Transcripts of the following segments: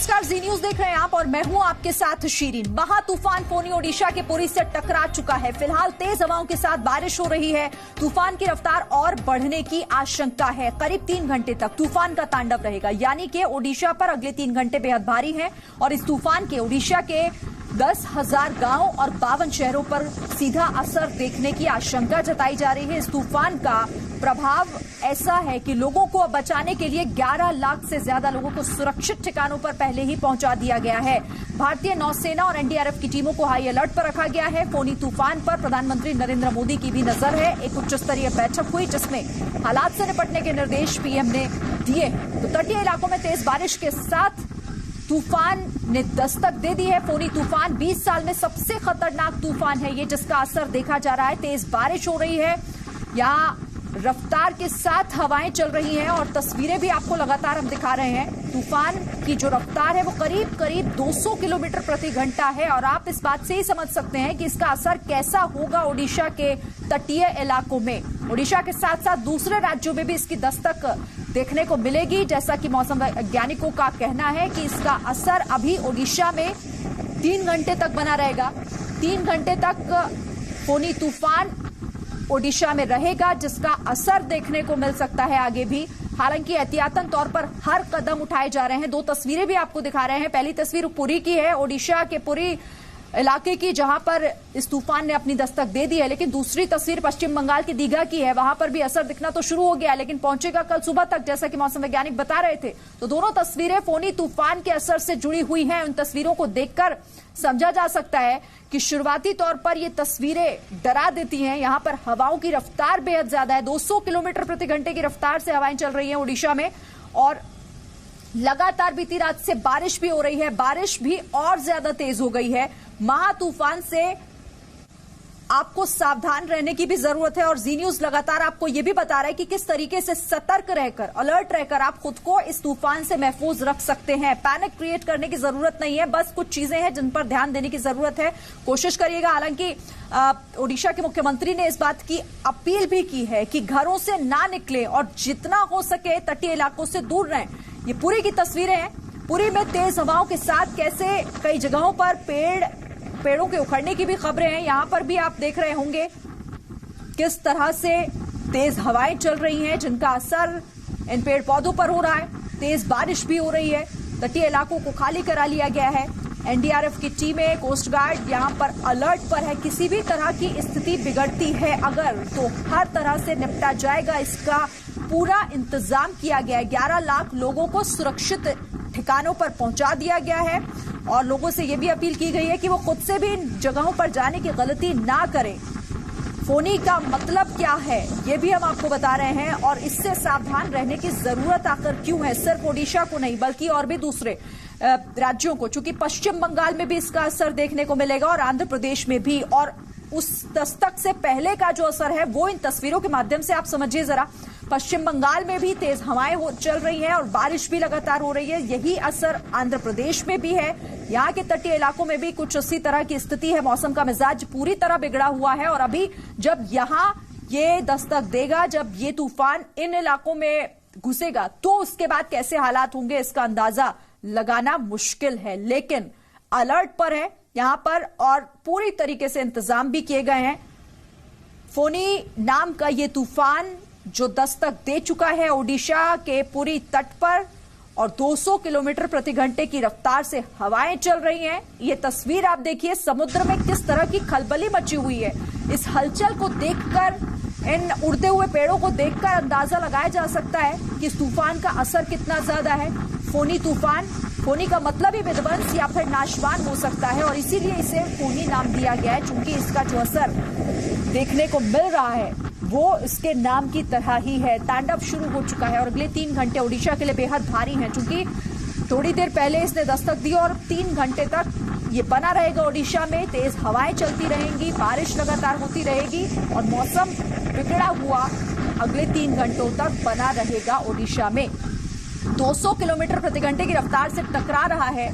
नमस्कार, जी न्यूज देख रहे हैं आप और मैं हूं आपके साथ शीरीन। महा तूफान फोनी ओडिशा के पुरी से टकरा चुका है। फिलहाल तेज हवाओं के साथ बारिश हो रही है। तूफान की रफ्तार और बढ़ने की आशंका है। करीब 3 घंटे तक तूफान का तांडव रहेगा, यानी कि ओडिशा पर अगले 3 घंटे बेहद भारी हैं और इस तूफान के ओडिशा के 10,000 गांव और 52 शहरों पर सीधा असर देखने की आशंका जताई जा रही है। इस तूफान का प्रभाव ऐसा है कि लोगों को बचाने के लिए 11 लाख से ज्यादा लोगों को सुरक्षित ठिकानों पर पहले ही पहुंचा दिया गया है। भारतीय नौसेना और एनडीआरएफ की टीमों को हाई अलर्ट पर रखा गया है। फोनी तूफान पर प्रधानमंत्री नरेंद्र मोदी की भी नजर है। एक उच्च स्तरीय बैठक हुई जिसमें हालात से निपटने के निर्देश पीएम ने दिए। तो तटीय इलाकों में तेज बारिश के साथ तूफान ने दस्तक दे दी है। फोनी तूफान 20 साल में सबसे खतरनाक तूफान है ये, जिसका असर देखा जा रहा है। तेज बारिश हो रही है, यहाँ रफ्तार के साथ हवाएं चल रही हैं और तस्वीरें भी आपको लगातार हम दिखा रहे हैं। तूफान की जो रफ्तार है वो करीब करीब 200 किलोमीटर प्रति घंटा है और आप इस बात से ही समझ सकते हैं कि इसका असर कैसा होगा ओडिशा के तटीय इलाकों में। ओडिशा के साथ साथ दूसरे राज्यों में भी इसकी दस्तक देखने को मिलेगी। जैसा कि मौसम वैज्ञानिकों का कहना है कि इसका असर अभी ओडिशा में 3 घंटे तक बना रहेगा। 3 घंटे तक फोनी तूफान ओडिशा में रहेगा, जिसका असर देखने को मिल सकता है आगे भी। हालांकि एहतियातन तौर पर हर कदम उठाए जा रहे हैं। 2 तस्वीरें भी आपको दिखा रहे हैं। पहली तस्वीर पुरी की है, ओडिशा के पुरी इलाके की, जहां पर इस तूफान ने अपनी दस्तक दे दी है। लेकिन दूसरी तस्वीर पश्चिम बंगाल की दीघा की है। वहां पर भी असर दिखना तो शुरू हो गया, लेकिन पहुंचेगा कल सुबह तक, जैसा कि मौसम वैज्ञानिक बता रहे थे। तो दोनों तस्वीरें फोनी तूफान के असर से जुड़ी हुई हैं। उन तस्वीरों को देखकर समझा जा सकता है कि शुरुआती तौर पर ये तस्वीरें डरा देती हैं। यहां पर हवाओं की रफ्तार बेहद ज्यादा है। 200 किलोमीटर प्रति घंटे की रफ्तार से हवाएं चल रही हैं ओडिशा में और लगातार बीती रात से बारिश भी हो रही है। बारिश भी और ज्यादा तेज हो गई है। महा तूफान से आपको सावधान रहने की भी जरूरत है और जी न्यूज लगातार आपको यह भी बता रहा है कि किस तरीके से सतर्क रहकर, अलर्ट रहकर आप खुद को इस तूफान से महफूज रख सकते हैं। पैनिक क्रिएट करने की जरूरत नहीं है, बस कुछ चीजें हैं जिन पर ध्यान देने की जरूरत है। कोशिश करिएगा। हालांकि ओडिशा के मुख्यमंत्री ने इस बात की अपील भी की है कि घरों से ना निकले और जितना हो सके तटीय इलाकों से दूर रहें। ये पुरी की तस्वीरें हैं। पुरी में तेज हवाओं के साथ कैसे कई जगहों पर पेड़ों के उखड़ने की भी खबरें हैं। यहां पर भी आप देख रहे होंगे किस तरह से तेज हवाएं चल रही हैं, जिनका असर इन पेड़ पौधों पर हो रहा है। तेज बारिश भी हो रही है। तटीय इलाकों को खाली करा लिया गया है। एनडीआरएफ की टीमें, कोस्ट गार्ड यहां पर अलर्ट पर है। किसी भी तरह की स्थिति बिगड़ती है अगर, तो हर तरह से निपटा जाएगा। इसका पूरा इंतजाम किया गया है। 11 लाख लोगों को सुरक्षित ठिकानों पर पहुंचा दिया गया है और लोगों से यह भी अपील की गई है कि वो खुद से भी इन जगहों पर जाने की गलती ना करें। फोनी का मतलब क्या है ये भी हम आपको बता रहे हैं और इससे सावधान रहने की जरूरत आखिर क्यों है, सिर्फ ओडिशा को नहीं बल्कि और भी दूसरे राज्यों को, चूंकि पश्चिम बंगाल में भी इसका असर देखने को मिलेगा और आंध्र प्रदेश में भी। और उस दस्तक से पहले का जो असर है वो इन तस्वीरों के माध्यम से आप समझिए जरा। पश्चिम बंगाल में भी तेज हवाएं चल रही हैं और बारिश भी लगातार हो रही है। यही असर आंध्र प्रदेश में भी है। यहाँ के तटीय इलाकों में भी कुछ उसी तरह की स्थिति है। मौसम का मिजाज पूरी तरह बिगड़ा हुआ है और अभी जब यहाँ ये दस्तक देगा, जब ये तूफान इन इलाकों में घुसेगा, तो उसके बाद कैसे हालात होंगे इसका अंदाजा लगाना मुश्किल है। लेकिन अलर्ट पर है यहां पर और पूरी तरीके से इंतजाम भी किए गए हैं। फोनी नाम का ये तूफान जो दस्तक दे चुका है ओडिशा के पुरी तट पर और 200 किलोमीटर प्रति घंटे की रफ्तार से हवाएं चल रही हैं। ये तस्वीर आप देखिए, समुद्र में किस तरह की खलबली मची हुई है। इस हलचल को देखकर, इन उड़ते हुए पेड़ों को देखकर अंदाजा लगाया जा सकता है कि इस तूफान का असर कितना ज्यादा है। फोनी तूफान, फोनी का मतलब ही विध्वंस या फिर नाशवान हो सकता है और इसीलिए इसे फोनी नाम दिया गया है, क्योंकि इसका जो असर देखने को मिल रहा है वो इसके नाम की तरह ही है। तांडव शुरू हो चुका है और अगले 3 घंटे ओडिशा के लिए बेहद भारी हैं, क्योंकि थोड़ी देर पहले इसने दस्तक दी और 3 घंटे तक ये बना रहेगा ओडिशा में। तेज हवाएं चलती रहेंगी, बारिश लगातार होती रहेगी और मौसम बिगड़ा हुआ अगले 3 घंटों तक बना रहेगा ओडिशा में। 200 किलोमीटर प्रति घंटे की रफ्तार से टकरा रहा है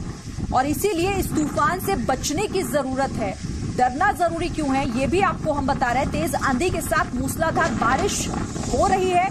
और इसीलिए इस तूफान से बचने की जरूरत है। डरना जरूरी क्यों है ये भी आपको हम बता रहे हैं। तेज आंधी के साथ मूसलाधार बारिश हो रही है।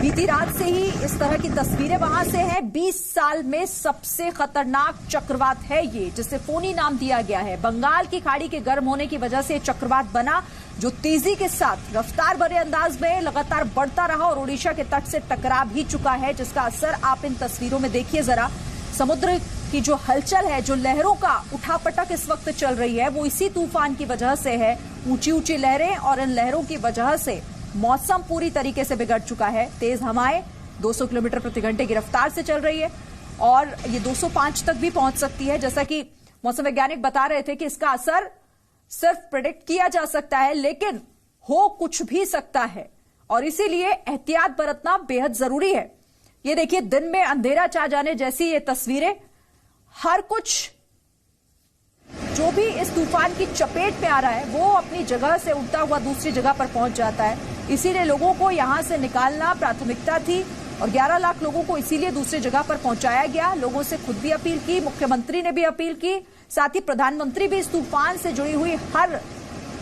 बीती रात से ही इस तरह की तस्वीरें वहां से हैं। 20 साल में सबसे खतरनाक चक्रवात है ये, जिसे फोनी नाम दिया गया है। बंगाल की खाड़ी के गर्म होने की वजह से चक्रवात बना, जो तेजी के साथ रफ्तार भरे अंदाज में लगातार बढ़ता रहा और ओडिशा के तट से टकरा भी चुका है, जिसका असर आप इन तस्वीरों में देखिए जरा। समुद्र की जो हलचल है, जो लहरों का उठापटक इस वक्त चल रही है, वो इसी तूफान की वजह से है। ऊंची ऊंची लहरें और इन लहरों की वजह से मौसम पूरी तरीके से बिगड़ चुका है। तेज हवाएं 200 किलोमीटर प्रति घंटे की रफ्तार से चल रही है और ये 205 तक भी पहुंच सकती है। जैसा कि मौसम वैज्ञानिक बता रहे थे कि इसका असर सिर्फ प्रेडिक्ट किया जा सकता है, लेकिन हो कुछ भी सकता है और इसीलिए एहतियात बरतना बेहद जरूरी है। ये देखिए, दिन में अंधेरा छा जाने जैसी ये तस्वीरें। हर कुछ जो भी इस तूफान की चपेट में आ रहा है वो अपनी जगह से उड़ता हुआ दूसरी जगह पर पहुंच जाता है। इसीलिए लोगों को यहां से निकालना प्राथमिकता थी और 11 लाख लोगों को इसीलिए दूसरी जगह पर पहुंचाया गया। लोगों से खुद भी अपील की, मुख्यमंत्री ने भी अपील की, साथ ही प्रधानमंत्री भी इस तूफान से जुड़ी हुई हर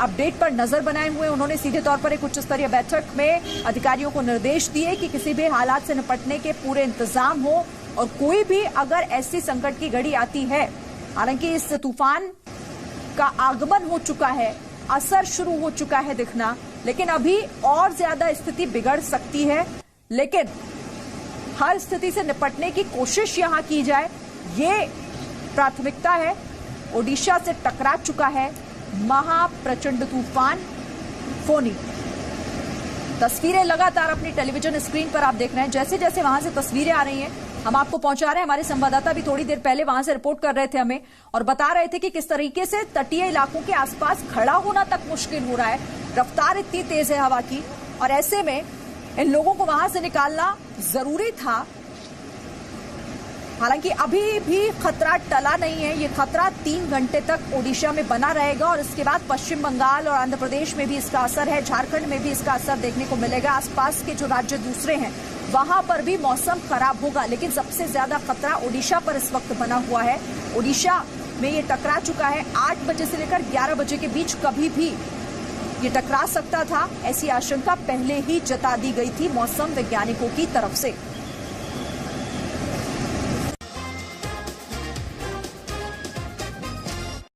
अपडेट पर नजर बनाए हुए। उन्होंने सीधे तौर पर एक उच्च स्तरीय बैठक में अधिकारियों को निर्देश दिए कि किसी भी हालात से निपटने के पूरे इंतजाम हो और कोई भी अगर ऐसी संकट की घड़ी आती है, हालांकि इस तूफान का आगमन हो चुका है, असर शुरू हो चुका है दिखना, लेकिन अभी और ज्यादा स्थिति बिगड़ सकती है। लेकिन हर स्थिति से निपटने की कोशिश यहां की जाए, ये प्राथमिकता है। ओडिशा से टकरा चुका है महाप्रचंड तूफान फोनी। तस्वीरें लगातार अपनी टेलीविजन स्क्रीन पर आप देख रहे हैं। जैसे जैसे वहां से तस्वीरें आ रही हैं हम आपको पहुंचा रहे हैं। हमारे संवाददाता भी थोड़ी देर पहले वहां से रिपोर्ट कर रहे थे हमें और बता रहे थे कि किस तरीके से तटीय इलाकों के आसपास खड़ा होना तक मुश्किल हो रहा है। रफ्तार इतनी तेज है हवा की और ऐसे में इन लोगों को वहां से निकालना जरूरी था। हालांकि अभी भी खतरा टला नहीं है। ये खतरा 3 घंटे तक ओडिशा में बना रहेगा और इसके बाद पश्चिम बंगाल और आंध्र प्रदेश में भी इसका असर है, झारखंड में भी इसका असर देखने को मिलेगा। आसपास के जो राज्य दूसरे हैं वहां पर भी मौसम खराब होगा, लेकिन सबसे ज्यादा खतरा ओडिशा पर इस वक्त बना हुआ है। ओडिशा में ये टकरा चुका है। 8 बजे से लेकर 11 बजे के बीच कभी भी ये टकरा सकता था, ऐसी आशंका पहले ही जता दी गई थी मौसम वैज्ञानिकों की तरफ से।